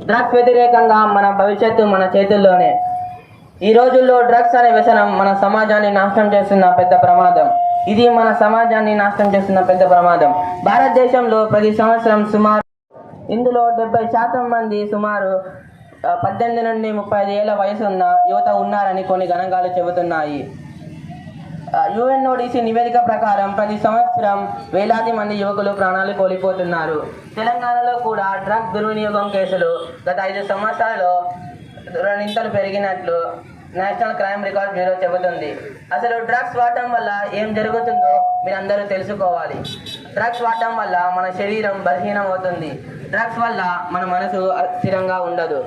Drugs వ్యతిరేకంగా మన భవిష్యత్తు మన చేతుల్లోనే. ఈ రోజుల్లో డ్రగ్స్ అనే వ్యసనం మన సమాజాన్ని నాశనం చేస్తున్న పెద్ద ప్రమాదం. ఇది మన సమాజాన్ని నాశనం చేస్తున్న పెద్ద ప్రమాదం. భారతదేశంలో ప్రతి సంవత్సరం సుమారు ఇందులో 70% మంది సుమారు 18 నుండి 35 ఏళ్ల వయసు ఉన్న యువత ఉన్నారని కొన్ని గణాంకాలు చెబుతున్నాయి. యుఎన్ఓడిసి నివేదిక ప్రకారం ప్రతి సంవత్సరం వేలాది మంది యువకులు ప్రాణాలు కోల్పోతున్నారు. తెలంగాణలో కూడా డ్రగ్ దుర్వినియోగం కేసులు గత 5 సంవత్సరాలలో రెండింతలు పెరిగినట్లు నేషనల్ క్రైమ్ రికార్డ్ బ్యూరో చెబుతుంది. అసలు డ్రగ్స్ వాడటం వల్ల ఏం జరుగుతుందో మీరందరూ తెలుసుకోవాలి. డ్రగ్స్ వాడటం వల్ల మన శరీరం బలహీనం అవుతుంది. డ్రగ్స్ వల్ల మన మనసు స్థిరంగా ఉండదు.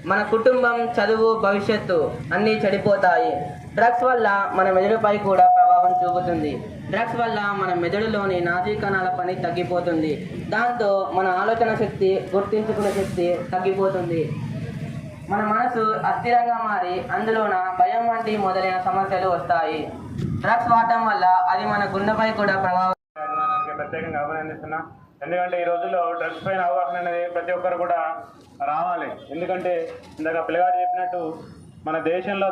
మన కుటుంబం, చదువు, భవిష్యత్తు అన్నీ చెడిపోతాయి. డ్రగ్స్ వల్ల మన మెదడుపై కూడా ప్రభావం చూపుతుంది. డ్రగ్స్ వల్ల మన మెదడులోని నాడీ కణాల పని తగ్గిపోతుంది. దాంతో మన ఆలోచన శక్తి, గుర్తించుకునే శక్తి తగ్గిపోతుంది. మన మనసు అస్థిరంగా మారి అందులోన భయం వంటి మొదలైన సమస్యలు వస్తాయి. డ్రగ్స్ వాడటం వల్ల అది మన గుండెపై కూడా ప్రభావం. ప్రత్యేకంగా అభినందిస్తున్నా. ఎందుకంటే ఈ రోజుల్లో డ్రగ్స్ పైన అవగాహన అనేది ప్రతి ఒక్కరు కూడా రావాలి. ఎందుకంటే ఇందాక పిల్లగాడు చెప్పినట్టు మన దేశంలో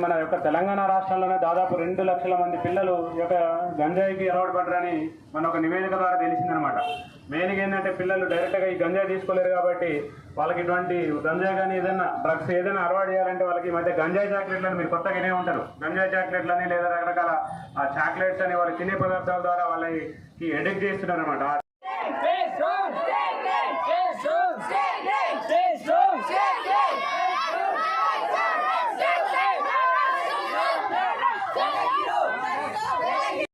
మన యొక్క తెలంగాణ రాష్ట్రంలోనే దాదాపు 2 లక్షల మంది పిల్లలు ఈ యొక్క గంజాయికి అలవాటు పడ్డారని మన ఒక నివేదిక ద్వారా తెలిసిందనమాట. మెయిన్గా ఏంటంటే పిల్లలు డైరెక్ట్గా ఈ గంజాయి తీసుకోలేరు కాబట్టి వాళ్ళకి ఇటువంటి గంజాయి కానీ ఏదైనా డ్రగ్స్ ఏదైనా అలవాటు చేయాలంటే వాళ్ళకి ఈ మధ్య గంజాయి చాక్లెట్లని మీరు కొత్తగా వినే ఉంటారు. గంజాయి చాక్లెట్లని లేదా రకరకాల చాక్లెట్స్ అని వాళ్ళు తినే పదార్థాల ద్వారా వాళ్ళకి ఎడిక్ట్ చేస్తున్నారు అనమాట.